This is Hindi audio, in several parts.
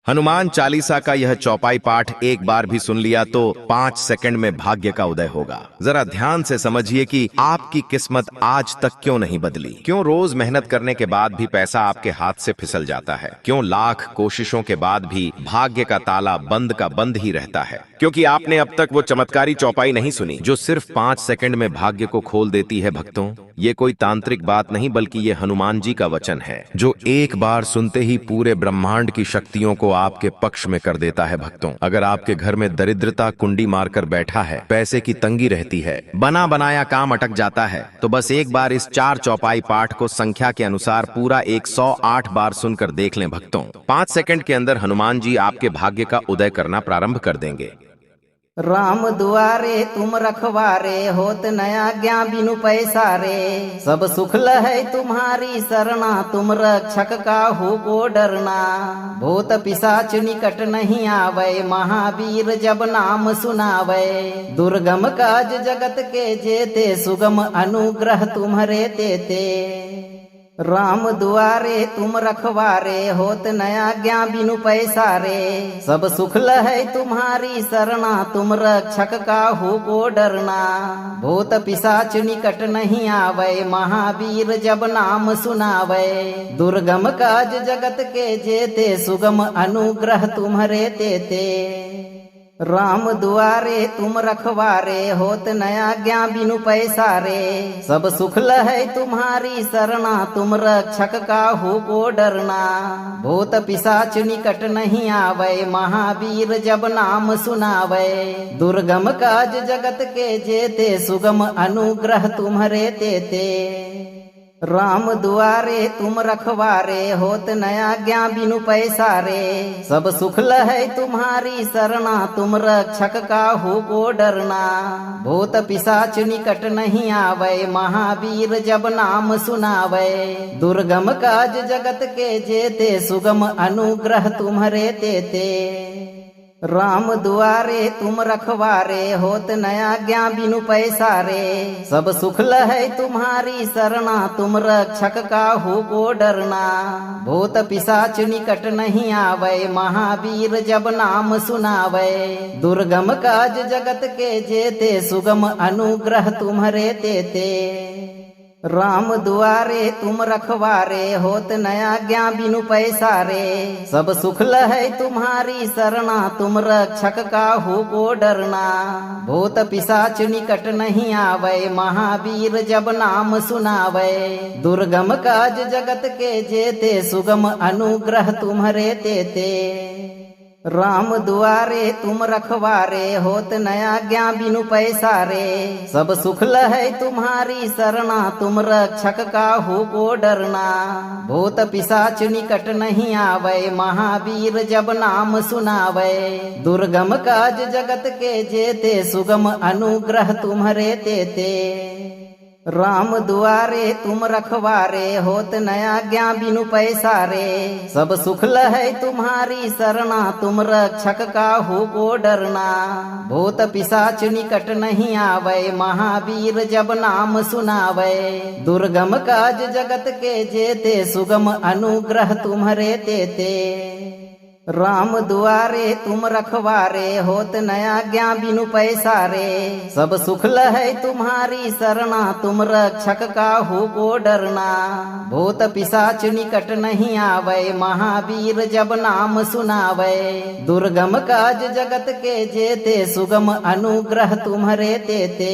हनुमान चालीसा का यह चौपाई पाठ एक बार भी सुन लिया तो 5 सेकंड में भाग्य का उदय होगा। जरा ध्यान से समझिए कि आपकी किस्मत आज तक क्यों नहीं बदली, क्यों रोज मेहनत करने के बाद भी पैसा आपके हाथ से फिसल जाता है, क्यों लाख कोशिशों के बाद भी भाग्य का ताला बंद का बंद ही रहता है। क्योंकि आपने अब तक वो चमत्कारी चौपाई नहीं सुनी जो सिर्फ 5 सेकंड में भाग्य को खोल देती है। भक्तों, ये कोई तांत्रिक बात नहीं बल्कि ये हनुमान जी का वचन है जो एक बार सुनते ही पूरे ब्रह्मांड की शक्तियों को आपके पक्ष में कर देता है। भक्तों, अगर आपके घर में दरिद्रता कुंडी मारकर बैठा है, पैसे की तंगी रहती है, बना बनाया काम अटक जाता है, तो बस एक बार इस 4 चौपाई पाठ को संख्या के अनुसार पूरा 108 बार सुनकर देख लें। भक्तों, 5 सेकंड के अंदर हनुमान जी आपके भाग्य का उदय करना प्रारंभ कर देंगे। राम दुआरे तुम रखवारे, होत नया ज्ञा बिनु पैसा रे। सब सुख लहै तुम्हारी शरणा, तुम रक्षक काहू को डरना। भूत पिशाच निकट नहीं आवे, महावीर जब नाम सुनावे। दुर्गम काज जगत के जेते, सुगम अनुग्रह तुम्हारे तेते। राम दुआरे तुम रखवारे, होत नया ज्ञा बिनु पैसा रे। सब सुख लहै तुम्हारी शरणा, तुम रक्षक काहू को डरना। भूत पिशाच निकट नहीं आवे, महावीर जब नाम सुनावे। दुर्गम काज जगत के जेते, सुगम अनुग्रह तुम्हारे तेते। राम दुआरे तुम रखवारे, होत नया ज्ञा बिनु पैसा रे। सब सुख लहै तुम्हारी शरणा, तुम रक्षक काहू को डरना। भूत पिशाच निकट नहीं आवे, महावीर जब नाम सुनावे। दुर्गम काज जगत के जेते, सुगम अनुग्रह तुम्हारे तेते। राम दुआरे तुम रखवारे, होत नया ज्ञा बिनु पैसा रे। सब सुख लहै तुम्हारी शरणा, तुम रक्षक काहू को डरना। भूत पिशाच निकट नहीं आवे, महावीर जब नाम सुनावे। दुर्गम काज जगत के जेते, सुगम अनुग्रह तुम्हारे तेते। राम दुआरे तुम रखवारे, होत नया ज्ञा बिनु पैसा रे। सब सुख लहै तुम्हारी शरणा, तुम रक्षक काहू को डरना। भूत पिशाच निकट नहीं आवे, महावीर जब नाम सुनावे। दुर्गम काज जगत के जेते, सुगम अनुग्रह तुम्हारे तेते। राम दुआरे तुम रखवारे, होत नया ज्ञा बिनु पैसा रे। सब सुख लहै तुम्हारी शरणा, तुम रक्षक काहू को डरना। भूत पिशाच निकट नहीं आवे, महावीर जब नाम सुनावे। दुर्गम काज जगत के जेते, सुगम अनुग्रह तुम्हारे तेते। राम दुआरे तुम रखवारे, होत नया ज्ञा बिनु पैसा रे। सब सुख लहै तुम्हारी शरणा, तुम रक्षक काहू को डरना। भूत पिशाच निकट नहीं आवे, महावीर जब नाम सुनावे। दुर्गम काज जगत के जेते, सुगम अनुग्रह तुम्हारे तेते। राम दुआरे तुम रखवारे, होत नया ज्ञा बिनु पैसा रे। सब सुख लहै तुम्हारी शरणा, तुम रक्षक काहू को डरना। भूत पिशाच निकट नहीं आवे, महावीर जब नाम सुनावे। दुर्गम काज जगत के जेते, सुगम अनुग्रह तुम्हारे तेते। राम दुआरे तुम रखवारे, होत नया ज्ञा बिनु पैसा रे। सब सुख लहै तुम्हारी शरणा, तुम रक्षक काहू को डरना। भूत पिशाच निकट नहीं आवे, महावीर जब नाम सुनावे। दुर्गम काज जगत के जेते, सुगम अनुग्रह तुम्हारे तेते।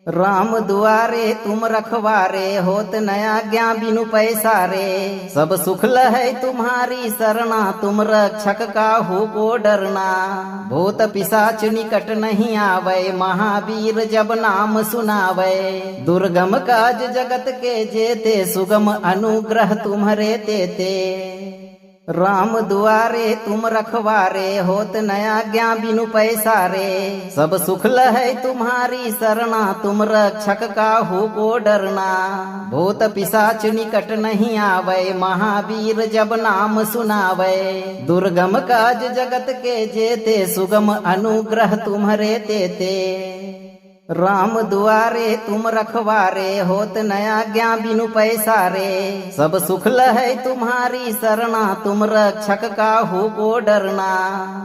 राम दुआरे तुम रखवारे, होत नया ज्ञा बिनु पैसा रे। सब सुख लहै तुम्हारी शरणा, तुम रक्षक काहू को डरना। भूत पिशाच निकट नहीं आवे, महावीर जब नाम सुनावे। दुर्गम काज जगत के जेते, सुगम अनुग्रह तुम्हारे तेते। राम दुआरे तुम रखवारे, होत नया ज्ञा बिनु पैसा रे। सब सुख लहै तुम्हारी शरणा, तुम रक्षक काहू को डरना। भूत पिशाच निकट नहीं आवे, महावीर जब नाम सुनावे। दुर्गम काज जगत के जेते, सुगम अनुग्रह तुम्हारे तेते। राम दुआरे तुम रखवारे, होत न आज्ञा बिनु पैसा रे। सब सुख लहै तुम्हारी शरणा, तुम रक्षक काहू को डरना।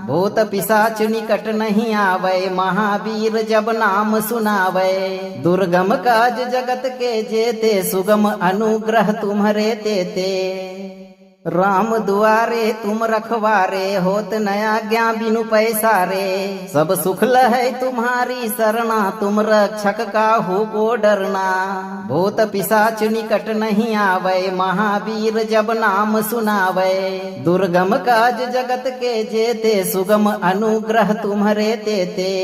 भूत पिशाच निकट नहीं आवे, महावीर जब नाम सुनावे। दुर्गम काज जगत के जेते, सुगम अनुग्रह तुम्हारे तेते। राम दुआरे तुम रखवारे, होत न आज्ञा बिनु पैसा रे। सब सुख लहै तुम्हारी शरणा, तुम रक्षक काहू को डरना। भूत पिशाच निकट नहीं आवे, महावीर जब नाम सुनावे। दुर्गम काज जगत के जेते, सुगम अनुग्रह तुम्हारे तेते।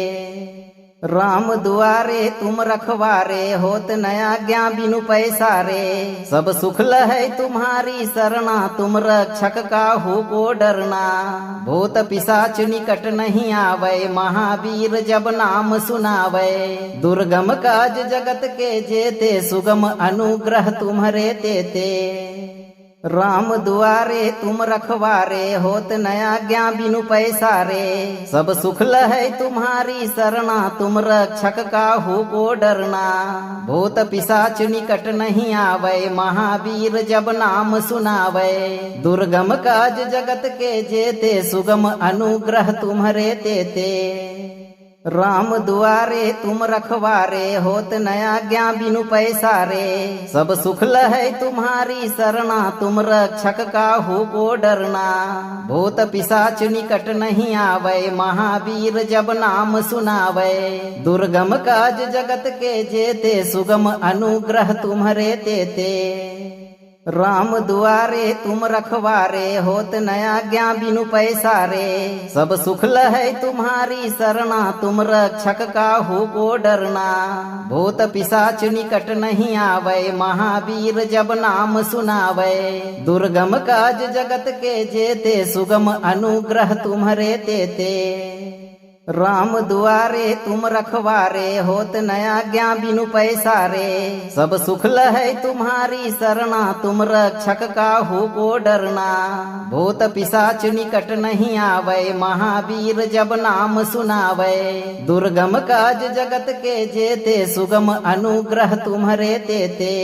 राम दुआरे तुम रखवारे, होत न आज्ञा बिनु पैसा रे। सब सुख लहै तुम्हारी शरणा, तुम रक्षक काहू को डरना। भूत पिशाच निकट नहीं आवे, महावीर जब नाम सुनावे। दुर्गम काज जगत के जेते, सुगम अनुग्रह तुम्हारे तेते। राम दुआरे तुम रखवारे, होत न आज्ञा बिनु पैसा रे। सब सुख लहै तुम्हारी शरणा, तुम रक्षक काहू को डरना। भूत पिशाच निकट नहीं आवे, महावीर जब नाम सुनावे। दुर्गम काज जगत के जेते, सुगम अनुग्रह तुम्हारे तेते। राम दुआरे तुम रखवारे, होत न आज्ञा बिनु पैसा रे। सब सुख लहै तुम्हारी शरणा, तुम रक्षक काहू को डरना। भूत पिशाच निकट नहीं आवे, महावीर जब नाम सुनावे। दुर्गम काज जगत के जेते, सुगम अनुग्रह तुम्हारे तेते। राम दुआरे तुम रखवारे, होत न आज्ञा बिनु पैसा रे। सब सुख लहै तुम्हारी शरणा, तुम रक्षक काहू को डरना। भूत पिशाच निकट नहीं आवे, महावीर जब नाम सुनावे। दुर्गम काज जगत के जेते, सुगम अनुग्रह तुम्हारे तेते। राम दुआरे तुम रखवारे, होत न आज्ञा बिनु पैसा रे। सब सुख लहै तुम्हारी शरणा, तुम रक्षक काहू को डरना। भूत पिशाच निकट नहीं आवे, महावीर जब नाम सुनावे। दुर्गम काज जगत के जेते, सुगम अनुग्रह तुम्हारे तेते।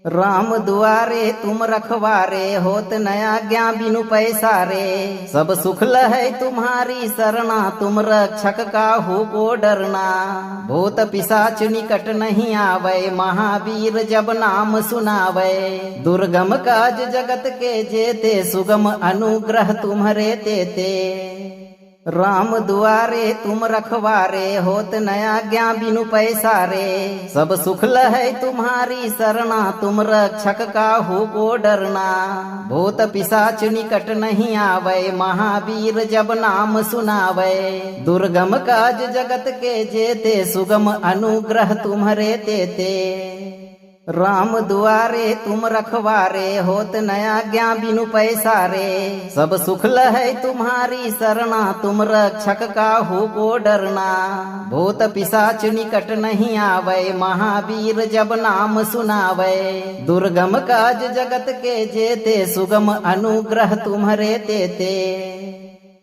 राम दुआरे तुम रखवारे, होत न आज्ञा बिनु पैसा रे। सब सुख लहै तुम्हारी शरणा, तुम रक्षक काहू को डरना। भूत पिशाच निकट नहीं आवे, महावीर जब नाम सुनावे। दुर्गम काज जगत के जेते, सुगम अनुग्रह तुम्हारे तेते। राम दुआरे तुम रखवारे, होत न आज्ञा बिनु पैसा रे। सब सुख लहै तुम्हारी शरणा, तुम रक्षक काहू को डरना। भूत पिशाच निकट नहीं आवे, महावीर जब नाम सुनावे। दुर्गम काज जगत के जेते, सुगम अनुग्रह तुम्हारे तेते। राम दुआरे तुम रखवारे, होत न आज्ञा बिनु पैसा रे। सब सुख लहै तुम्हारी शरणा, तुम रक्षक काहू को डरना। भूत पिशाच निकट नहीं आवे, महावीर जब नाम सुनावे। दुर्गम काज जगत के जेते, सुगम अनुग्रह तुम्हारे तेते।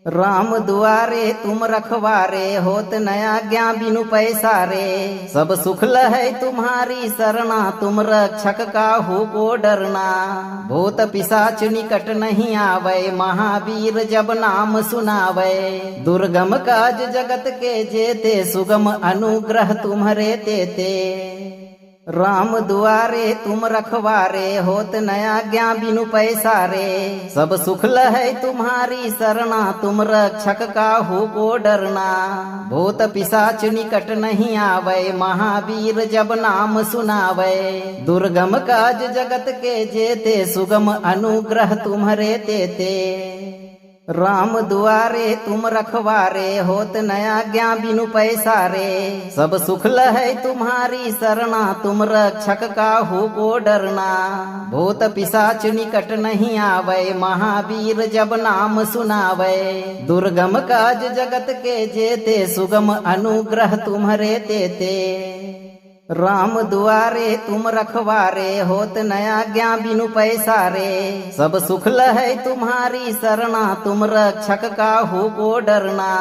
राम दुआरे तुम रखवारे, होत न आज्ञा बिनु पैसा रे। सब सुख लहै तुम्हारी शरणा, तुम रक्षक काहू को डरना। भूत पिशाच निकट नहीं आवे, महावीर जब नाम सुनावे। दुर्गम काज जगत के जेते, सुगम अनुग्रह तुम्हारे तेते। राम दुआरे तुम रखवारे, होत न आज्ञा बिनु पैसा रे। सब सुख लहै तुम्हारी शरणा, तुम रक्षक काहू को डरना। भूत पिशाच निकट नहीं आवे, महावीर जब नाम सुनावे। दुर्गम काज जगत के जेते, सुगम अनुग्रह तुम्हारे तेते। राम दुआरे तुम रखवारे, होत न आज्ञा बिनु पैसा रे। सब सुख लहै तुम्हारी शरणा, तुम रक्षक काहू को डरना। भूत पिशाच निकट नहीं आवे, महावीर जब नाम सुनावे। दुर्गम काज जगत के जेते, सुगम अनुग्रह तुम्हारे तेते। राम दुआरे तुम रखवारे, होत न आज्ञा बिनु पैसा रे। सब सुख लहै तुम्हारी शरणा, तुम रक्षक काहू को डरना।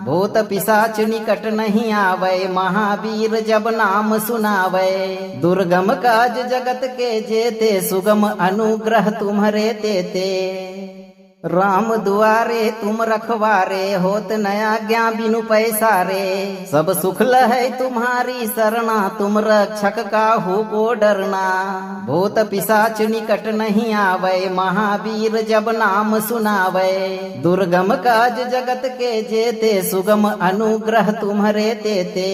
भूत पिशाच निकट नहीं आवे, महावीर जब नाम सुनावे। दुर्गम काज जगत के जेते, सुगम अनुग्रह तुम्हारे तेते। राम दुआरे तुम रखवारे, होत न आज्ञा बिनु पैसा रे। सब सुख लहै तुम्हारी शरणा, तुम रक्षक काहू को डरना। भूत पिशाच निकट नहीं आवे, महावीर जब नाम सुनावे। दुर्गम काज जगत के जेते, सुगम अनुग्रह तुम्हारे तेते।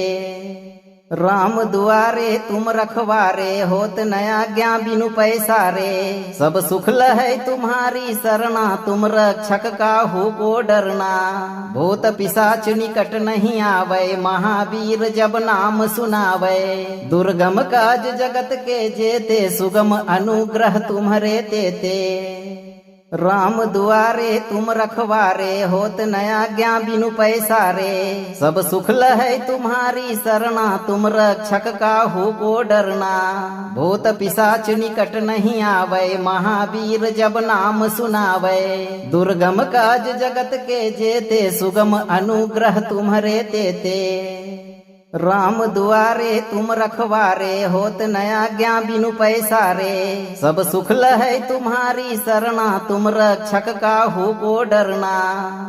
राम दुआरे तुम रखवारे, होत न आज्ञा बिनु पैसा रे। सब सुख लहै तुम्हारी शरणा, तुम रक्षक काहू को डरना। भूत पिशाच निकट नहीं आवे, महावीर जब नाम सुनावे। दुर्गम काज जगत के जेते, सुगम अनुग्रह तुम्हारे तेते। राम दुआरे तुम रखवारे, होत न आज्ञा बिनु पैसा रे। सब सुख लहै तुम्हारी शरणा, तुम रक्षक काहू को डरना। भूत पिशाच निकट नहीं आवे, महावीर जब नाम सुनावे। दुर्गम काज जगत के जेते, सुगम अनुग्रह तुम्हारे तेते। राम दुआरे तुम रखवारे, होत न आज्ञा बिनु पैसा रे। सब सुख लहै तुम्हारी शरणा, तुम रक्षक काहू को डरना।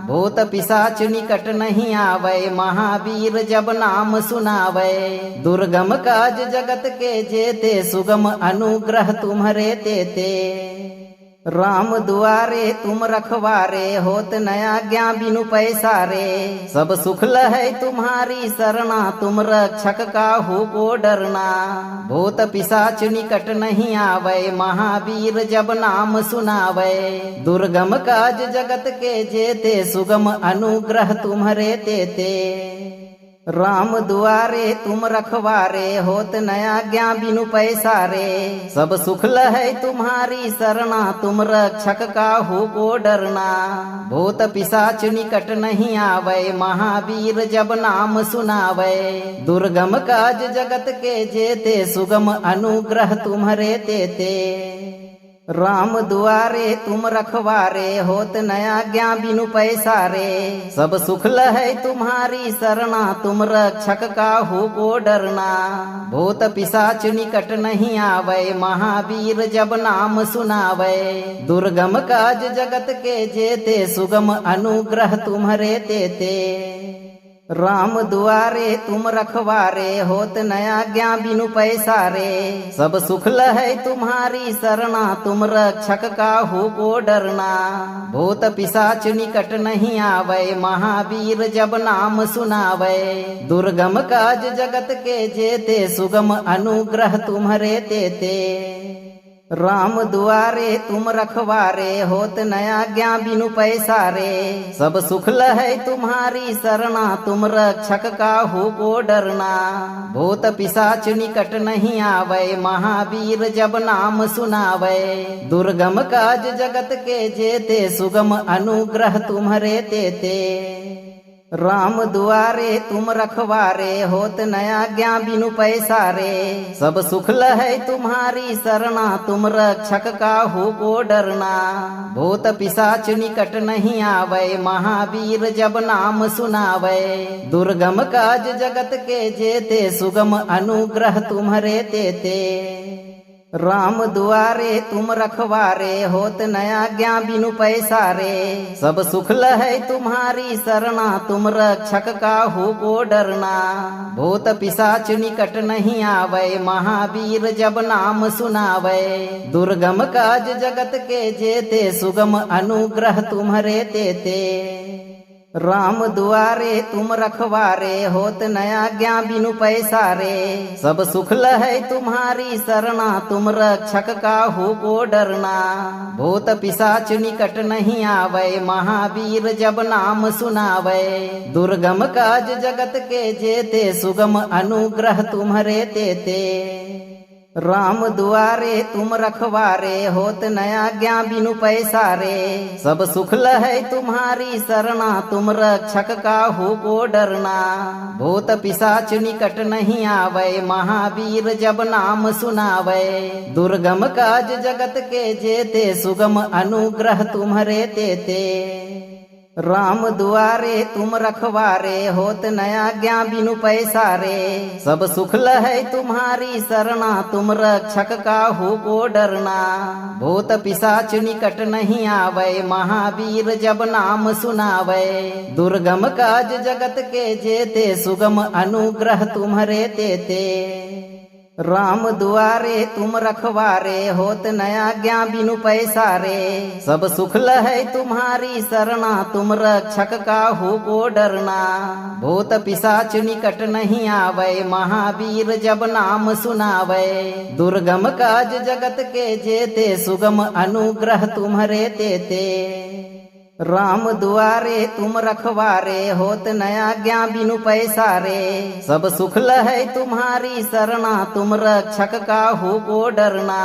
भूत पिशाच निकट नहीं आवे, महावीर जब नाम सुनावे। दुर्गम काज जगत के जेते, सुगम अनुग्रह तुम्हारे तेते। राम दुआरे तुम रखवारे, होत न आज्ञा बिनु पैसा रे। सब सुख लहै तुम्हारी शरणा, तुम रक्षक काहू को डरना। भूत पिशाच निकट नहीं आवे, महावीर जब नाम सुनावे। दुर्गम काज जगत के जेते, सुगम अनुग्रह तुम्हारे तेते। राम दुआरे तुम रखवारे, होत न आज्ञा बिनु पैसा रे। सब सुख लहै तुम्हारी शरणा, तुम रक्षक काहू को डरना। भूत पिशाच निकट नहीं आवे, महावीर जब नाम सुनावे। दुर्गम काज जगत के जेते, सुगम अनुग्रह तुम्हारे तेते। राम दुआरे तुम रखवारे, होत न आज्ञा बिनु पैसा रे। सब सुख लहै तुम्हारी शरणा, तुम रक्षक काहू को डरना। भूत पिशाच निकट नहीं आवे, महावीर जब नाम सुनावे। दुर्गम काज जगत के जेते, सुगम अनुग्रह तुम्हारे तेते। राम दुआरे तुम रखवारे, होत न आज्ञा बिनु पैसा रे। सब सुख लहै तुम्हारी शरणा, तुम रक्षक काहू को डरना। भूत पिशाच निकट नहीं आवे, महावीर जब नाम सुनावे। दुर्गम काज जगत के जेते, सुगम अनुग्रह तुम्हारे तेते। राम दुआरे तुम रखवारे, होत न आज्ञा बिनु पैसा रे। सब सुख लहै तुम्हारी शरणा, तुम रक्षक काहू को डरना। भूत पिशाच निकट नहीं आवे, महावीर जब नाम सुनावे। दुर्गम काज जगत के जेते, सुगम अनुग्रह तुम्हारे तेते। राम दुआरे तुम रखवारे, होत न आज्ञा बिनु पैसा रे। सब सुख लहै तुम्हारी शरणा, तुम रक्षक काहू को डरना। भूत पिशाच निकट नहीं आवे, महावीर जब नाम सुनावे। दुर्गम काज जगत के जेते, सुगम अनुग्रह तुम्हारे तेते। राम दुआरे तुम रखवारे, होत न आज्ञा बिनु पैसा रे। सब सुख लहै तुम्हारी शरणा, तुम रक्षक काहू को डरना। भूत पिशाच निकट नहीं आवे, महावीर जब नाम सुनावे। दुर्गम काज जगत के जेते, सुगम अनुग्रह तुम्हारे तेते। राम दुआरे तुम रखवारे, होत न आज्ञा बिनु पैसा रे। सब सुख लहै तुम्हारी शरणा, तुम रक्षक काहू को डरना। भूत पिशाच निकट नहीं आवे, महावीर जब नाम सुनावे। दुर्गम काज जगत के जेते, सुगम अनुग्रह तुम्हारे तेते। राम दुआरे तुम रखवारे, होत न आज्ञा बिनु पैसा रे। सब सुख लहै तुम्हारी शरणा, तुम रक्षक काहू को डरना। भूत पिशाच निकट नहीं आवे, महावीर जब नाम सुनावे। दुर्गम काज जगत के जेते, सुगम अनुग्रह तुम्हारे तेते। राम दुआरे तुम रखवारे, होत न आज्ञा बिनु पैसा रे। सब सुख लहै तुम्हारी शरणा, तुम रक्षक काहू को डरना। भूत पिशाच निकट नहीं आवे, महावीर जब नाम सुनावे। दुर्गम काज जगत के जेते, सुगम अनुग्रह तुम्हारे तेते। राम दुआरे तुम रखवारे, होत न आज्ञा बिनु पैसा रे। सब सुख लहै तुम्हारी शरणा, तुम रक्षक काहू को डरना। भूत पिशाच निकट नहीं आवे, महावीर जब नाम सुनावे। दुर्गम काज जगत के जेते, सुगम अनुग्रह तुम्हारे तेते। राम दुआरे तुम रखवारे, होत न आज्ञा बिनु पैसा रे। सब सुख लहै तुम्हारी शरणा, तुम रक्षक काहू को डरना।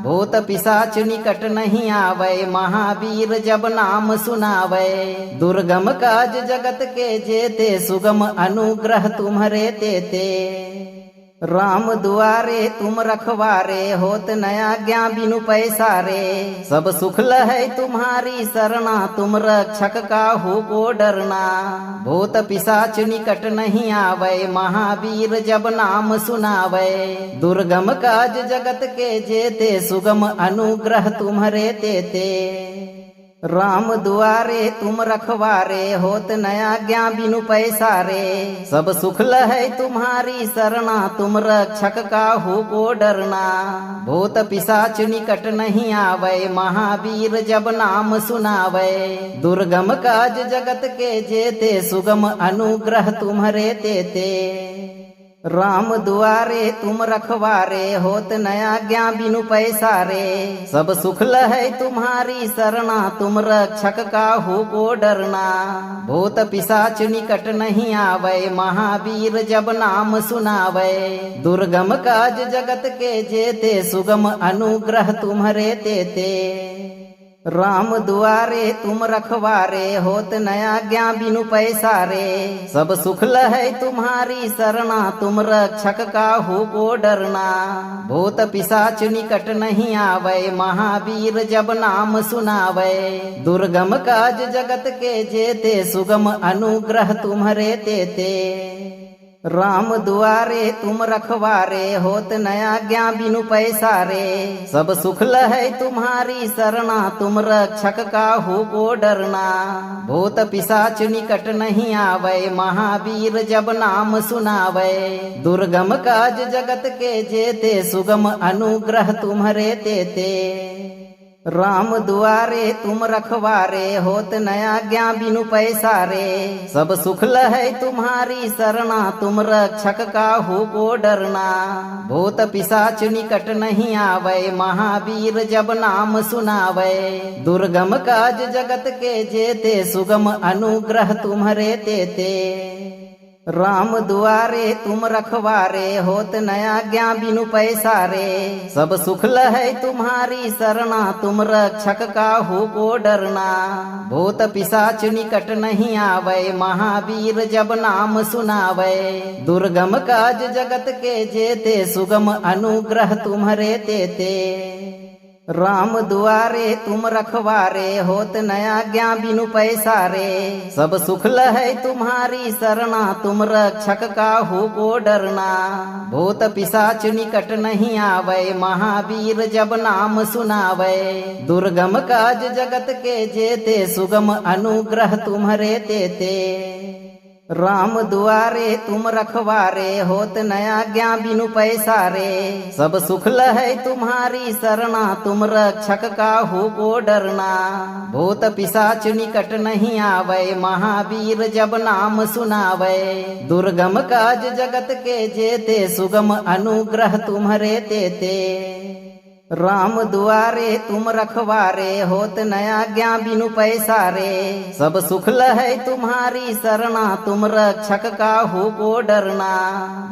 भूत पिशाच निकट नहीं आवे, महावीर जब नाम सुनावे। दुर्गम काज जगत के जेते, सुगम अनुग्रह तुम्हारे तेते। राम दुआरे तुम रखवारे, होत न आज्ञा बिनु पैसा रे। सब सुख लहै तुम्हारी शरणा, तुम रक्षक काहू को डरना। भूत पिशाच निकट नहीं आवे, महावीर जब नाम सुनावे। दुर्गम काज जगत के जेते, सुगम अनुग्रह तुम्हारे तेते। राम दुआरे तुम रखवारे, होत न आज्ञा बिनु पैसा रे। सब सुख लहै तुम्हारी शरणा, तुम रक्षक काहू को डरना। भूत पिशाच निकट नहीं आवे, महावीर जब नाम सुनावे। दुर्गम काज जगत के जेते, सुगम अनुग्रह तुम्हारे तेते। राम दुआरे तुम रखवारे, होत न आज्ञा बिनु पैसा रे। सब सुख लहै तुम्हारी शरणा, तुम रक्षक काहू को डरना। भूत पिशाच निकट नहीं आवे, महावीर जब नाम सुनावे। दुर्गम काज जगत के जेते, सुगम अनुग्रह तुम्हारे तेते। राम दुआरे तुम रखवारे, होत न आज्ञा बिनु पैसा रे। सब सुख लहै तुम्हारी शरणा, तुम रक्षक काहू को डरना। भूत पिशाच निकट नहीं आवे, महावीर जब नाम सुनावे। दुर्गम काज जगत के जेते, सुगम अनुग्रह तुम्हारे तेते। राम दुआरे तुम रखवारे, होत न आज्ञा बिनु पैसा रे। सब सुख लहै तुम्हारी शरणा, तुम रक्षक काहू को डरना। भूत पिशाच निकट नहीं आवे, महावीर जब नाम सुनावे। दुर्गम काज जगत के जेते, सुगम अनुग्रह तुम्हारे तेते। राम दुआरे तुम रखवारे, होत न आज्ञा बिनु पैसा रे। सब सुख लहै तुम्हारी शरणा, तुम रक्षक काहू को डरना। भूत पिशाच निकट नहीं आवे, महावीर जब नाम सुनावे। दुर्गम काज जगत के जेते, सुगम अनुग्रह तुम्हारे तेते। राम दुआरे तुम रखवारे, होत न आज्ञा बिनु पैसा रे। सब सुख लहै तुम्हारी शरणा, तुम रक्षक काहू को डरना। भूत पिशाच निकट नहीं आवे, महावीर जब नाम सुनावे। दुर्गम काज जगत के जेते, सुगम अनुग्रह तुम्हारे तेते। राम दुआरे तुम रखवारे, होत न आज्ञा बिनु पैसा रे। सब सुख लहै तुम्हारी शरणा, तुम रक्षक काहू को डरना। भूत पिशाच निकट नहीं आवे, महावीर जब नाम सुनावे। दुर्गम काज जगत के जेते, सुगम अनुग्रह तुम्हारे तेते। राम दुआरे तुम रखवारे, होत न आज्ञा बिनु पैसा रे। सब सुख लहै तुम्हारी शरणा, तुम रक्षक काहू को डरना। भूत पिशाच निकट नहीं आवे, महावीर जब नाम सुनावे। दुर्गम काज जगत के जेते, सुगम अनुग्रह तुम्हारे तेते। राम दुआरे तुम रखवारे, होत न आज्ञा बिनु पैसा रे। सब सुख लहै तुम्हारी शरणा, तुम रक्षक काहू को डरना।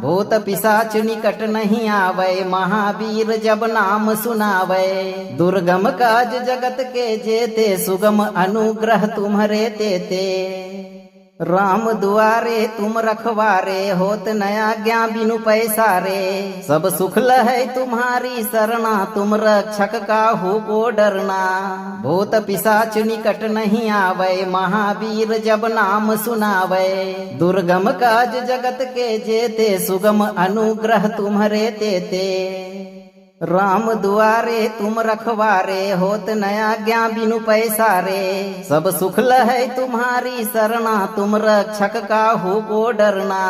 भूत पिशाच निकट नहीं आवे, महावीर जब नाम सुनावे। दुर्गम काज जगत के जेते, सुगम अनुग्रह तुम्हारे तेते। राम दुआरे तुम रखवारे, होत न आज्ञा बिनु पैसा रे। सब सुख लहै तुम्हारी शरणा, तुम रक्षक काहू को डरना। भूत पिशाच निकट नहीं आवे, महावीर जब नाम सुनावे। दुर्गम काज जगत के जेते, सुगम अनुग्रह तुम्हारे तेते। राम दुआरे तुम रखवारे, होत न आज्ञा बिनु पैसा रे। सब सुख लहै तुम्हारी शरणा, तुम रक्षक काहू को डरना।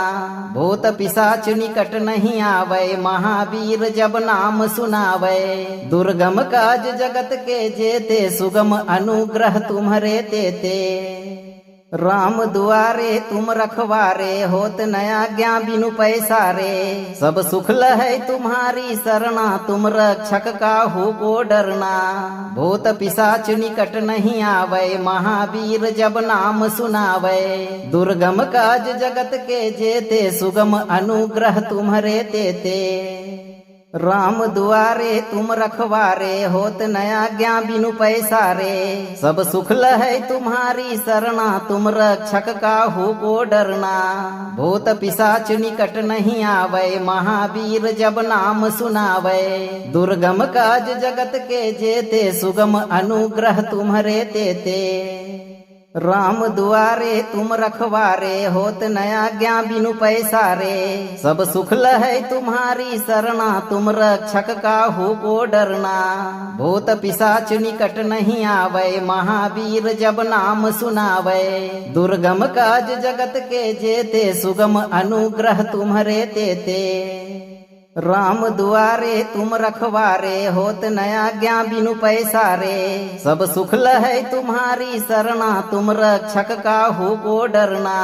भूत पिशाच निकट नहीं आवे, महावीर जब नाम सुनावे। दुर्गम काज जगत के जेते, सुगम अनुग्रह तुम्हारे तेते। राम दुआरे तुम रखवारे, होत न आज्ञा बिनु पैसा रे। सब सुख लहै तुम्हारी शरणा, तुम रक्षक काहू को डरना। भूत पिशाच निकट नहीं आवे, महावीर जब नाम सुनावे। दुर्गम काज जगत के जेते, सुगम अनुग्रह तुम्हारे तेते। राम दुआरे तुम रखवारे, होत न आज्ञा बिनु पैसा रे। सब सुख लहै तुम्हारी शरणा, तुम रक्षक काहू को डरना। भूत पिशाच निकट नहीं आवे, महावीर जब नाम सुनावे। दुर्गम काज जगत के जेते, सुगम अनुग्रह तुम्हारे तेते। राम दुआरे तुम रखवारे, होत न आज्ञा बिनु पैसा रे। सब सुख लहै तुम्हारी शरणा, तुम रक्षक काहू को डरना। भूत पिशाच निकट नहीं आवे, महावीर जब नाम सुनावे। दुर्गम काज जगत के जेते, सुगम अनुग्रह तुम्हारे तेते। राम दुआरे तुम रखवारे, होत न आज्ञा बिनु पैसा रे। सब सुख लहै तुम्हारी शरणा, तुम रक्षक काहू को डरना।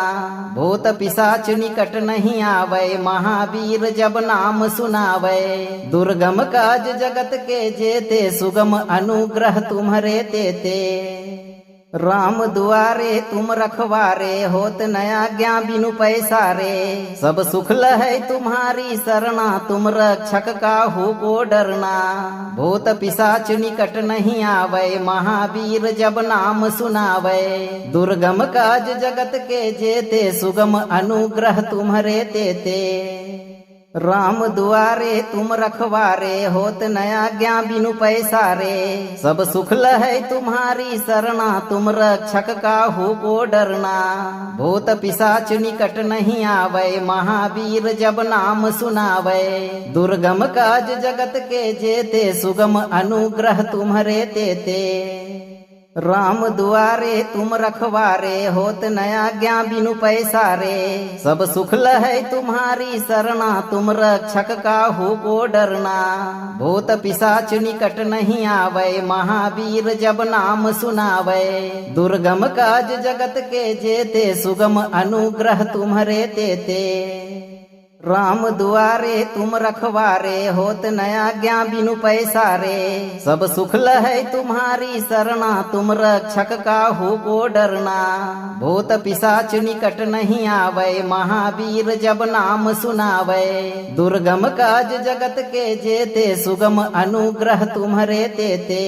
भूत पिशाच निकट नहीं आवे, महावीर जब नाम सुनावे। दुर्गम काज जगत के जेते, सुगम अनुग्रह तुम्हारे तेते। राम दुआरे तुम रखवारे, होत न आज्ञा बिनु पैसा रे। सब सुख लहै तुम्हारी शरणा, तुम रक्षक काहू को डरना। भूत पिशाच निकट नहीं आवे, महावीर जब नाम सुनावे। दुर्गम काज जगत के जेते, सुगम अनुग्रह तुम्हारे तेते। राम दुआरे तुम रखवारे, होत न आज्ञा बिनु पैसा रे। सब सुख लहै तुम्हारी शरणा, तुम रक्षक काहू को डरना। भूत पिशाच निकट नहीं आवे, महावीर जब नाम सुनावे। दुर्गम काज जगत के जेते, सुगम अनुग्रह तुम्हारे तेते। राम दुआरे तुम रखवारे, होत न आज्ञा बिनु पैसा रे। सब सुख लहै तुम्हारी शरणा, तुम रक्षक काहू को डरना। भूत पिशाच निकट नहीं आवे, महावीर जब नाम सुनावे। दुर्गम काज जगत के जेते, सुगम अनुग्रह तुम्हारे तेते। राम दुआरे तुम रखवारे, होत न आज्ञा बिनु पैसा रे। सब सुख लहै तुम्हारी शरणा, तुम रक्षक काहू को डरना। भूत पिशाच निकट नहीं आवे, महावीर जब नाम सुनावे। दुर्गम काज जगत के जेते, सुगम अनुग्रह तुम्हारे तेते।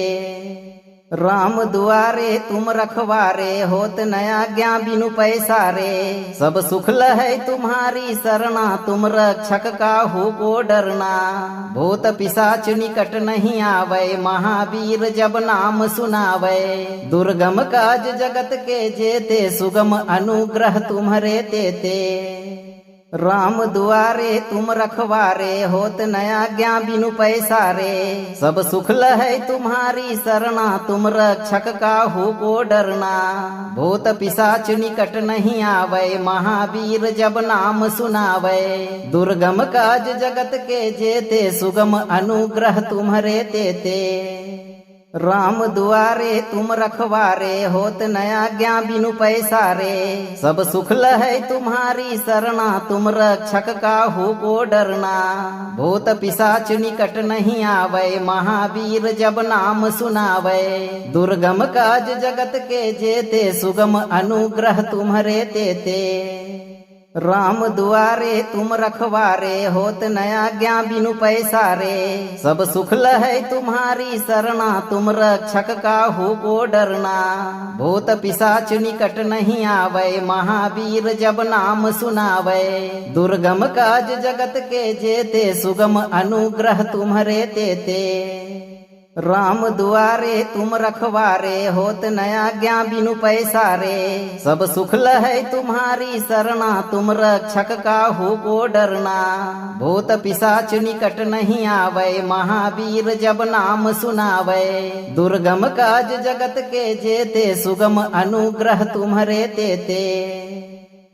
राम दुआरे तुम रखवारे, होत न आज्ञा बिनु पैसा रे। सब सुख लहै तुम्हारी शरणा, तुम रक्षक काहू को डरना। भूत पिशाच निकट नहीं आवे, महावीर जब नाम सुनावे। दुर्गम काज जगत के जेते, सुगम अनुग्रह तुम्हारे तेते। राम दुआरे तुम रखवारे, होत न आज्ञा बिनु पैसा रे। सब सुख लहै तुम्हारी शरणा, तुम रक्षक काहू को डरना। भूत पिशाच निकट नहीं आवे, महावीर जब नाम सुनावे। दुर्गम काज जगत के जेते, सुगम अनुग्रह तुम्हारे तेते। राम दुआरे तुम रखवारे, होत न आज्ञा बिनु पैसा रे। सब सुख लहै तुम्हारी शरणा, तुम रक्षक काहू को डरना। भूत पिशाच निकट नहीं आवे, महावीर जब नाम सुनावे। दुर्गम काज जगत के जेते, सुगम अनुग्रह तुम्हारे तेते। राम दुआरे तुम रखवारे, होत न आज्ञा बिनु पैसा रे। सब सुख लहै तुम्हारी शरणा, तुम रक्षक काहू को डरना। भूत पिशाच निकट नहीं आवे, महावीर जब नाम सुनावे। दुर्गम काज जगत के जेते, सुगम अनुग्रह तुम्हारे तेते। राम दुआरे तुम रखवारे, होत न आज्ञा बिनु पैसा रे। सब सुख लहै तुम्हारी शरणा, तुम रक्षक काहू को डरना। भूत पिशाच निकट नहीं आवे, महावीर जब नाम सुनावे। दुर्गम काज जगत के जेते, सुगम अनुग्रह तुम्हारे तेते।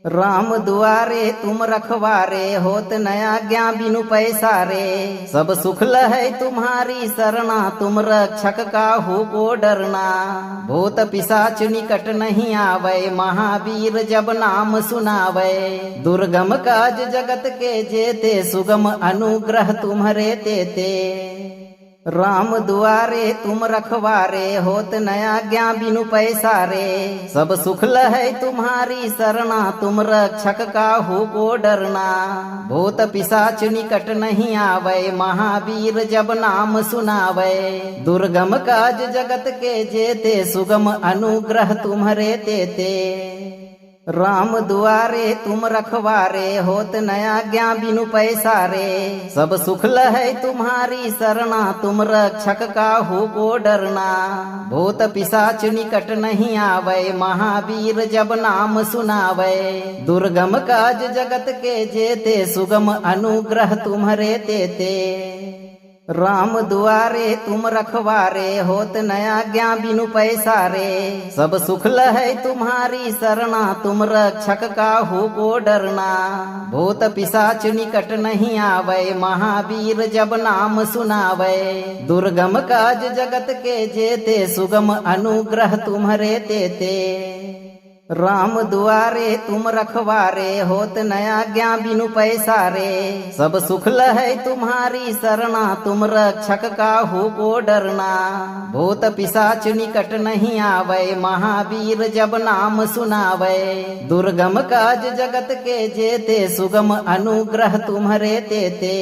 राम दुआरे तुम रखवारे, होत न आज्ञा बिनु पैसा रे। सब सुख लहै तुम्हारी शरणा, तुम रक्षक काहू को डरना। भूत पिशाच निकट नहीं आवे, महावीर जब नाम सुनावे। दुर्गम काज जगत के जेते, सुगम अनुग्रह तुम्हारे तेते। राम दुआरे तुम रखवारे, होत न आज्ञा बिनु पैसा रे। सब सुख लहै तुम्हारी शरणा, तुम रक्षक काहू को डरना। भूत पिशाच निकट नहीं आवे, महावीर जब नाम सुनावे। दुर्गम काज जगत के जेते, सुगम अनुग्रह तुम्हारे तेते। राम दुआरे तुम रखवारे, होत न आज्ञा बिनु पैसा रे। सब सुख लहै तुम्हारी शरणा, तुम रक्षक काहू को डरना। भूत पिशाच निकट नहीं आवे, महावीर जब नाम सुनावे। दुर्गम काज जगत के जेते, सुगम अनुग्रह तुम्हारे तेते। राम दुआरे तुम रखवारे, होत न आज्ञा बिनु पैसा रे। सब सुख लहै तुम्हारी शरणा, तुम रक्षक काहू को डरना। भूत पिशाच निकट नहीं आवे, महावीर जब नाम सुनावे। दुर्गम काज जगत के जेते, सुगम अनुग्रह तुम्हारे तेते। राम दुआरे तुम रखवारे, होत न आज्ञा बिनु पैसा रे। सब सुख लहै तुम्हारी शरणा, तुम रक्षक काहू को डरना। भूत पिशाच निकट नहीं आवे, महावीर जब नाम सुनावे। दुर्गम काज जगत के जेते, सुगम अनुग्रह तुम्हारे तेते।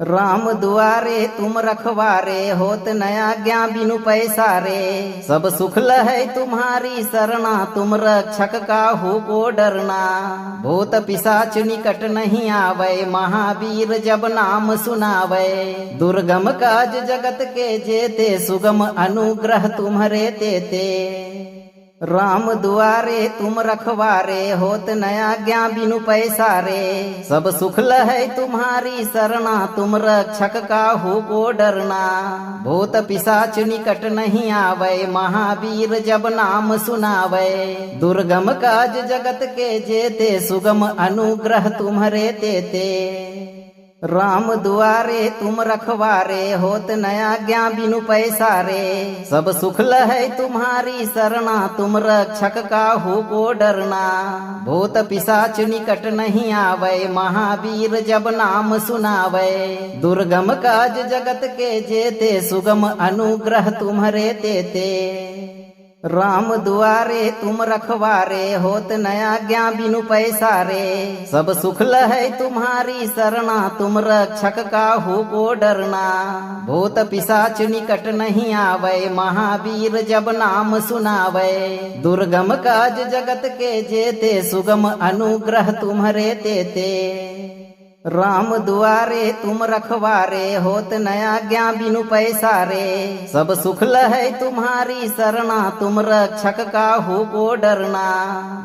राम दुआरे तुम रखवारे, होत न आज्ञा बिनु पैसा रे। सब सुख लहै तुम्हारी शरणा, तुम रक्षक काहू को डरना। भूत पिशाच निकट नहीं आवे, महावीर जब नाम सुनावे। दुर्गम काज जगत के जेते, सुगम अनुग्रह तुम्हारे तेते। राम दुआरे तुम रखवारे, होत न आज्ञा बिनु पैसा रे। सब सुख लहै तुम्हारी शरणा, तुम रक्षक काहू को डरना। भूत पिशाच निकट नहीं आवे, महावीर जब नाम सुनावे। दुर्गम काज जगत के जेते, सुगम अनुग्रह तुम्हारे तेते। राम दुआरे तुम रखवारे, होत न आज्ञा बिनु पैसा रे। सब सुख लहै तुम्हारी शरणा, तुम रक्षक काहू को डरना। भूत पिशाच निकट नहीं आवे, महावीर जब नाम सुनावे। दुर्गम काज जगत के जेते, सुगम अनुग्रह तुम्हारे तेते। राम दुआरे तुम रखवारे, होत न आज्ञा बिनु पैसा रे। सब सुख लहै तुम्हारी शरणा, तुम रक्षक काहू को डरना। भूत पिशाच निकट नहीं आवे, महावीर जब नाम सुनावे। दुर्गम काज जगत के जेते, सुगम अनुग्रह तुम्हारे तेते। राम दुआरे तुम रखवारे, होत न आज्ञा बिनु पैसा रे। सब सुख लहै तुम्हारी शरणा, तुम रक्षक काहू को डरना।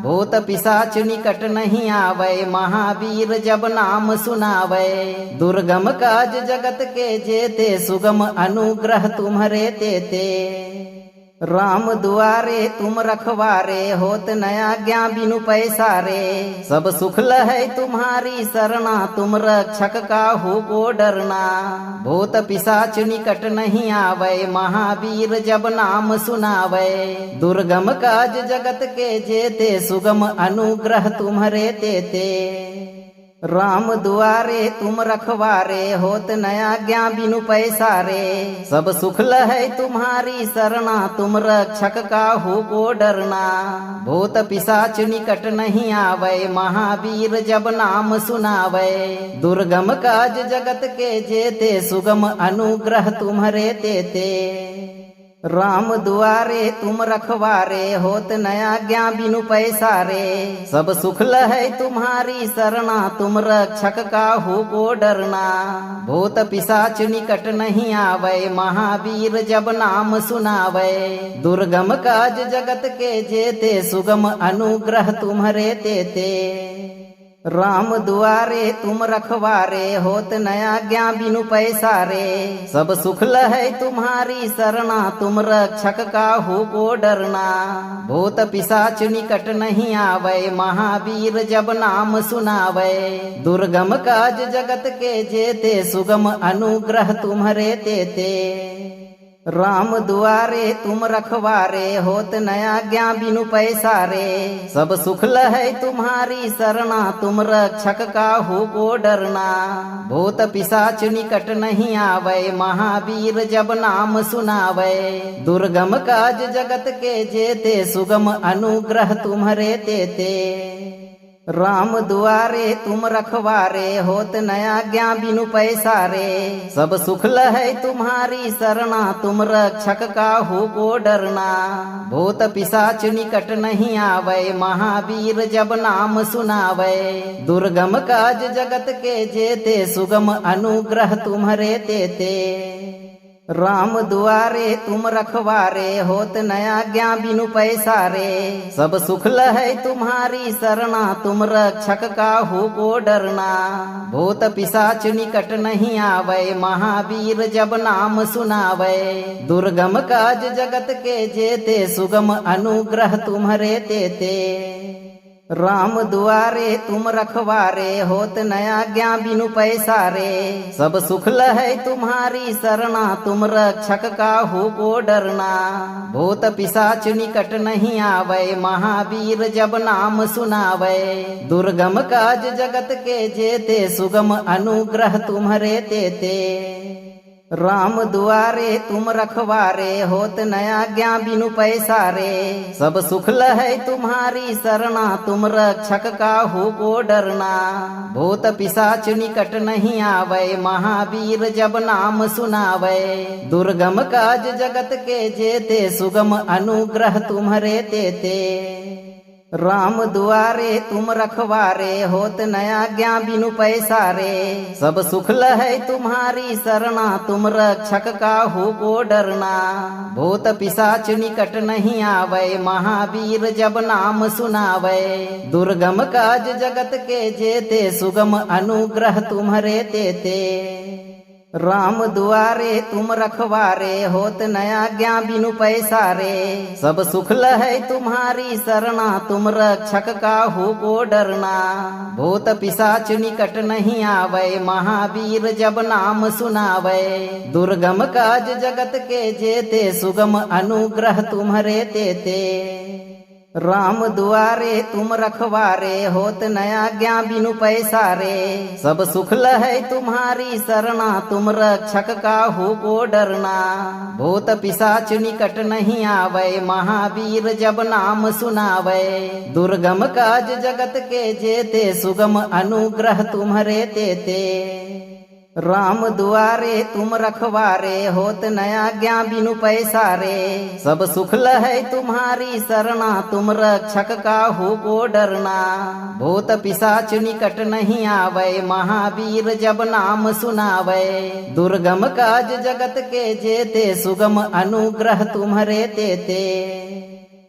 भूत पिशाच निकट नहीं आवे, महावीर जब नाम सुनावे। दुर्गम काज जगत के जेते, सुगम अनुग्रह तुम्हारे तेते। राम दुआरे तुम रखवारे, होत न आज्ञा बिनु पैसा रे। सब सुख लहै तुम्हारी शरणा, तुम रक्षक काहू को डरना। भूत पिशाच निकट नहीं आवे, महावीर जब नाम सुनावे। दुर्गम काज जगत के जेते, सुगम अनुग्रह तुम्हारे तेते। राम दुआरे तुम रखवारे, होत न आज्ञा बिनु पैसा रे। सब सुख लहै तुम्हारी शरणा, तुम रक्षक काहू को डरना। भूत पिशाच निकट नहीं आवे, महावीर जब नाम सुनावे। दुर्गम काज जगत के जेते, सुगम अनुग्रह तुम्हारे तेते। राम दुआरे तुम रखवारे, होत न आज्ञा बिनु पैसा रे। सब सुख लहै तुम्हारी शरणा, तुम रक्षक काहू को डरना। भूत पिशाच निकट नहीं आवे, महावीर जब नाम सुनावे। दुर्गम काज जगत के जेते, सुगम अनुग्रह तुम्हारे तेते। राम दुआरे तुम रखवारे, होत न आज्ञा बिनु पैसा रे। सब सुख लहै तुम्हारी शरणा, तुम रक्षक काहू को डरना। भूत पिशाच निकट नहीं आवे, महावीर जब नाम सुनावे। दुर्गम काज जगत के जेते, सुगम अनुग्रह तुम्हारे तेते। राम दुआरे तुम रखवारे, होत न आज्ञा बिनु पैसा रे। सब सुख लहै तुम्हारी शरणा, तुम रक्षक काहू को डरना। भूत पिशाच निकट नहीं आवे, महावीर जब नाम सुनावे। दुर्गम काज जगत के जेते, सुगम अनुग्रह तुम्हारे तेते। राम दुआरे तुम रखवारे, होत न आज्ञा बिनु पैसा रे। सब सुख लहै तुम्हारी शरणा, तुम रक्षक काहू को डरना। भूत पिशाच निकट नहीं आवे, महावीर जब नाम सुनावे। दुर्गम काज जगत के जेते, सुगम अनुग्रह तुम्हारे तेते। राम दुआरे तुम रखवारे, होत न आज्ञा बिनु पैसा रे। सब सुख लहै तुम्हारी शरणा, तुम रक्षक काहू को डरना। भूत पिशाच निकट नहीं आवे, महावीर जब नाम सुनावे। दुर्गम काज जगत के जेते, सुगम अनुग्रह तुम्हारे तेते। राम दुआरे तुम रखवारे, होत न आज्ञा बिनु पैसा रे। सब सुख लहै तुम्हारी शरणा, तुम रक्षक काहू को डरना। भूत पिशाच निकट नहीं आवे, महावीर जब नाम सुनावे। दुर्गम काज जगत के जेते, सुगम अनुग्रह तुम्हारे तेते। राम दुआरे तुम रखवारे, होत न आज्ञा बिनु पैसा रे। सब सुख लहै तुम्हारी शरणा, तुम रक्षक काहू को डरना। भूत पिशाच निकट नहीं आवे, महावीर जब नाम सुनावे। दुर्गम काज जगत के जेते, सुगम अनुग्रह तुम्हारे तेते। राम दुआरे तुम रखवारे, होत न आज्ञा बिनु पैसा रे। सब सुख लहै तुम्हारी शरणा, तुम रक्षक काहू को डरना। भूत पिशाच निकट नहीं आवे, महावीर जब नाम सुनावे। दुर्गम काज जगत के जेते, सुगम अनुग्रह तुम्हारे तेते। राम दुआरे तुम रखवारे, होत न आज्ञा बिनु पैसा रे। सब सुख लहै तुम्हारी शरणा, तुम रक्षक काहू को डरना। भूत पिशाच निकट नहीं आवे, महावीर जब नाम सुनावे। दुर्गम काज जगत के जेते, सुगम अनुग्रह तुम्हारे तेते। राम दुआरे तुम रखवारे, होत न आज्ञा बिनु पैसा रे। सब सुख लहै तुम्हारी शरणा, तुम रक्षक काहू को डरना। भूत पिशाच निकट नहीं आवे, महावीर जब नाम सुनावे। दुर्गम काज जगत के जेते, सुगम अनुग्रह तुम्हारे तेते। राम दुआरे तुम रखवारे, होत न आज्ञा बिनु पैसा रे। सब सुख लहै तुम्हारी शरणा, तुम रक्षक काहू को डरना। भूत पिशाच निकट नहीं आवे, महावीर जब नाम सुनावे। दुर्गम काज जगत के जेते, सुगम अनुग्रह तुम्हारे तेते।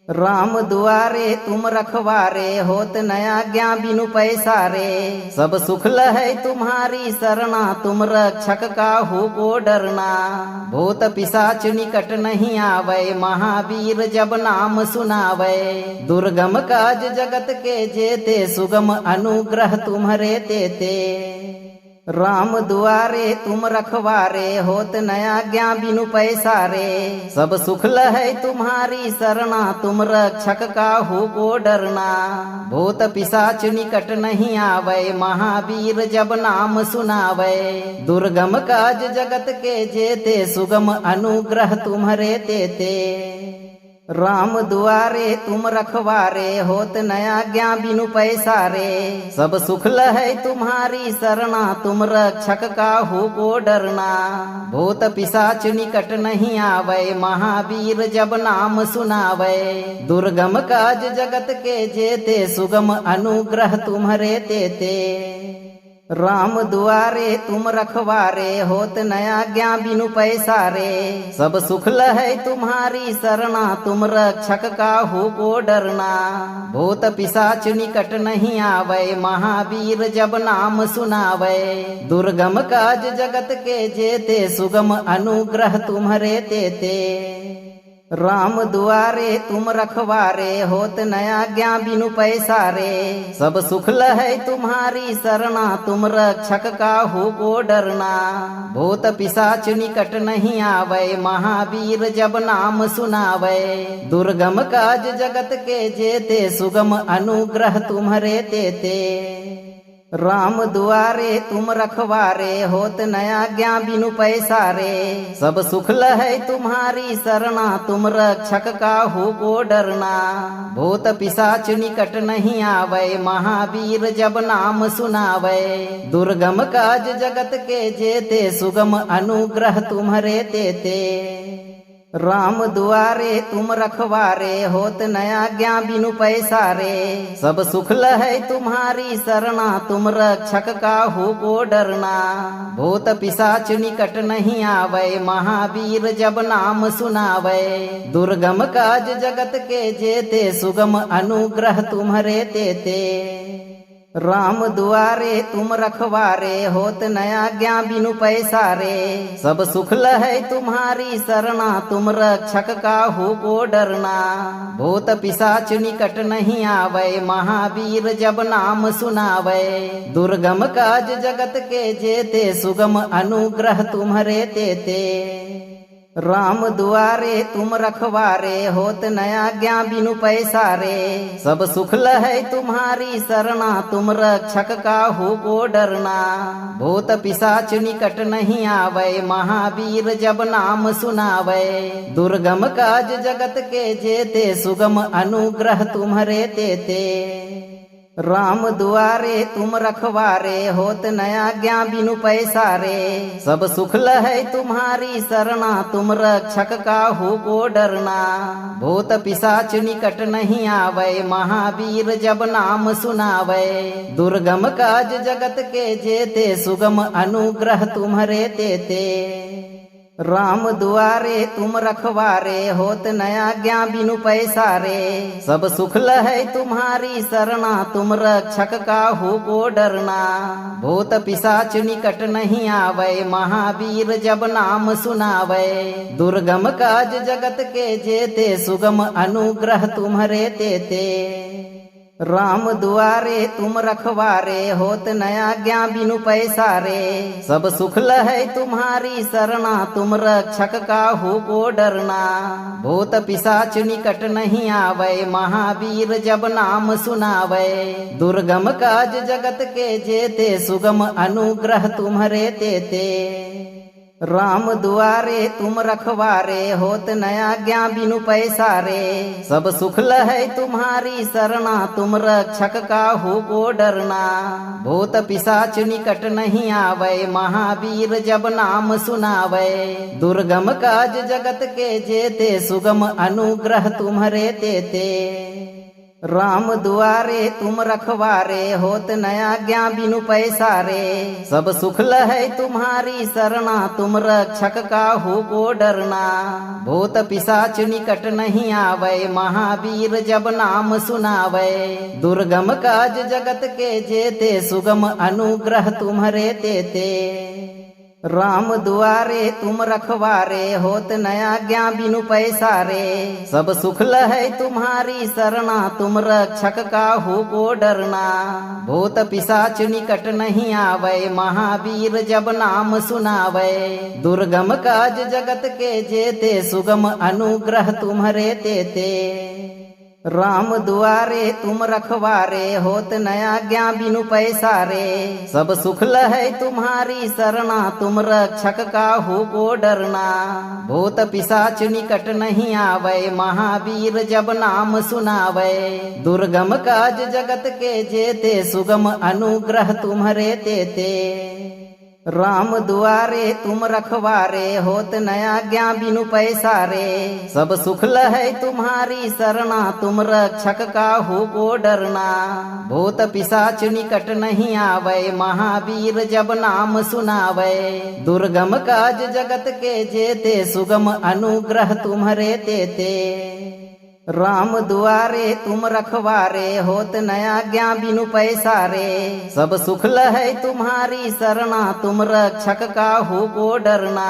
राम दुआरे तुम रखवारे, होत न आज्ञा बिनु पैसा रे। सब सुख लहै तुम्हारी शरणा, तुम रक्षक काहू को डरना। भूत पिशाच निकट नहीं आवे, महावीर जब नाम सुनावे। दुर्गम काज जगत के जेते, सुगम अनुग्रह तुम्हारे तेते। राम दुआरे तुम रखवारे, होत न आज्ञा बिनु पैसा रे। सब सुख लहै तुम्हारी शरणा, तुम रक्षक काहू को डरना। भूत पिशाच निकट नहीं आवे, महावीर जब नाम सुनावे। दुर्गम काज जगत के जेते, सुगम अनुग्रह तुम्हारे तेते। राम दुआरे तुम रखवारे, होत न आज्ञा बिनु पैसा रे। सब सुख लहै तुम्हारी शरणा, तुम रक्षक काहू को डरना। भूत पिशाच निकट नहीं आवे, महावीर जब नाम सुनावे। दुर्गम काज जगत के जेते, सुगम अनुग्रह तुम्हारे तेते। राम दुआरे तुम रखवारे, होत न आज्ञा बिनु पैसा रे। सब सुख लहै तुम्हारी शरणा, तुम रक्षक काहू को डरना। भूत पिशाच निकट नहीं आवे, महावीर जब नाम सुनावे। दुर्गम काज जगत के जेते, सुगम अनुग्रह तुम्हारे तेते। राम दुआरे तुम रखवारे, होत न आज्ञा बिनु पैसा रे। सब सुख लहै तुम्हारी शरणा, तुम रक्षक काहू को डरना। भूत पिशाच निकट नहीं आवे, महावीर जब नाम सुनावे। दुर्गम काज जगत के जेते, सुगम अनुग्रह तुम्हारे तेते। राम दुआरे तुम रखवारे, होत न आज्ञा बिनु पैसा रे। सब सुख लहै तुम्हारी शरणा, तुम रक्षक काहू को डरना। भूत पिशाच निकट नहीं आवे, महावीर जब नाम सुनावे। दुर्गम काज जगत के जेते, सुगम अनुग्रह तुम्हारे तेते। राम दुआरे तुम रखवारे, होत न आज्ञा बिनु पैसा रे। सब सुख लहै तुम्हारी शरणा, तुम रक्षक काहू को डरना। भूत पिशाच निकट नहीं आवे, महावीर जब नाम सुनावे। दुर्गम काज जगत के जेते, सुगम अनुग्रह तुम्हारे तेते। राम दुआरे तुम रखवारे, होत न आज्ञा बिनु पैसा रे। सब सुख लहै तुम्हारी शरणा, तुम रक्षक काहू को डरना। भूत पिशाच निकट नहीं आवे, महावीर जब नाम सुनावे। दुर्गम काज जगत के जेते, सुगम अनुग्रह तुम्हारे तेते। राम दुआरे तुम रखवारे, होत न आज्ञा बिनु पैसा रे। सब सुख लहै तुम्हारी शरणा, तुम रक्षक काहू को डरना। भूत पिशाच निकट नहीं आवे, महावीर जब नाम सुनावे। दुर्गम काज जगत के जेते, सुगम अनुग्रह तुम्हारे तेते। राम दुआरे तुम रखवारे, होत न आज्ञा बिनु पैसा रे। सब सुख लहै तुम्हारी शरणा, तुम रक्षक काहू को डरना। भूत पिशाच निकट नहीं आवे, महावीर जब नाम सुनावे। दुर्गम काज जगत के जेते, सुगम अनुग्रह तुम्हारे तेते। राम दुआरे तुम रखवारे, होत न आज्ञा बिनु पैसा रे। सब सुख लहै तुम्हारी शरणा, तुम रक्षक काहू को डरना। भूत पिशाच निकट नहीं आवे, महावीर जब नाम सुनावे। दुर्गम काज जगत के जेते, सुगम अनुग्रह तुम्हारे तेते। राम दुआरे तुम रखवारे, होत न आज्ञा बिनु पैसा रे। सब सुख लहै तुम्हारी शरणा, तुम रक्षक काहू को डरना। भूत पिशाच निकट नहीं आवे, महावीर जब नाम सुनावे। दुर्गम काज जगत के जेते, सुगम अनुग्रह तुम्हारे तेते। राम दुआरे तुम रखवारे, होत न आज्ञा बिनु पैसा रे। सब सुख लहै तुम्हारी शरणा, तुम रक्षक काहू को डरना। भूत पिशाच निकट नहीं आवे, महावीर जब नाम सुनावे। दुर्गम काज जगत के जेते, सुगम अनुग्रह तुम्हारे तेते। राम दुआरे तुम रखवारे होत नया ज्ञा बिनु पैसा रे। सब सुख लहै तुम्हारी शरणा तुम रक्षक काहू को डरना। भूत पिशाच निकट नहीं आवे महावीर जब नाम सुनावे। दुर्गम काज जगत के जेते सुगम अनुग्रह तुम्हारे तेते। राम दुआरे तुम रखवारे होत नया ज्ञा बिनु पैसा रे। सब सुख लहै तुम्हारी शरणा तुम रक्षक काहू को डरना। भूत पिशाच निकट नहीं आवे महावीर जब नाम सुनावे। दुर्गम काज जगत के जेते सुगम अनुग्रह तुम्हारे तेते। राम दुआरे तुम रखवारे होत नया ज्ञा बिनु पैसा रे। सब सुख लहै तुम्हारी शरणा तुम रक्षक काहू को डरना। भूत पिशाच निकट नहीं आवे महावीर जब नाम सुनावे। दुर्गम काज जगत के जेते सुगम अनुग्रह तुम्हारे तेते। राम दुआरे तुम रखवारे होत नया ज्ञा बिनु पैसा रे। सब सुख लहै तुम्हारी शरणा तुम रक्षक काहू को डरना। भूत पिशाच निकट नहीं आवे महावीर जब नाम सुनावे। दुर्गम काज जगत के जेते सुगम अनुग्रह तुम्हारे तेते। राम दुआरे तुम रखवारे होत नया ज्ञा बिनु पैसा रे। सब सुख लहै तुम्हारी शरणा तुम रक्षक काहू को डरना।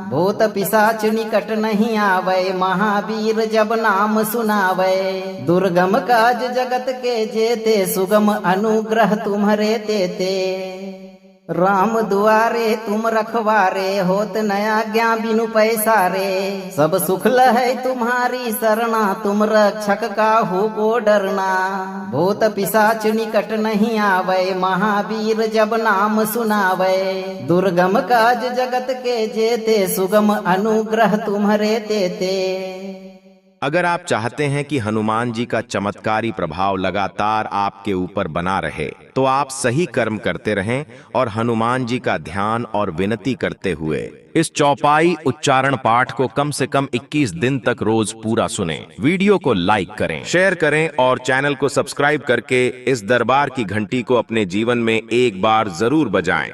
भूत पिशाच निकट नहीं आवे महावीर जब नाम सुनावे। दुर्गम काज जगत के जेते सुगम अनुग्रह तुम्हारे तेते। राम दुआरे तुम रखवारे होत नया ज्ञा बिनु पैसा रे। सब सुख लहै तुम्हारी शरणा तुम रक्षक काहू को डरना। भूत पिशाच निकट नहीं आवे महावीर जब नाम सुनावे। दुर्गम काज जगत के जेते सुगम अनुग्रह तुम्हारे तेते। अगर आप चाहते हैं कि हनुमान जी का चमत्कारी प्रभाव लगातार आपके ऊपर बना रहे तो आप सही कर्म करते रहें और हनुमान जी का ध्यान और विनती करते हुए इस चौपाई उच्चारण पाठ को कम से कम 21 दिन तक रोज पूरा सुनें। वीडियो को लाइक करें, शेयर करें और चैनल को सब्सक्राइब करके इस दरबार की घंटी को अपने जीवन में एक बार जरूर बजाएं।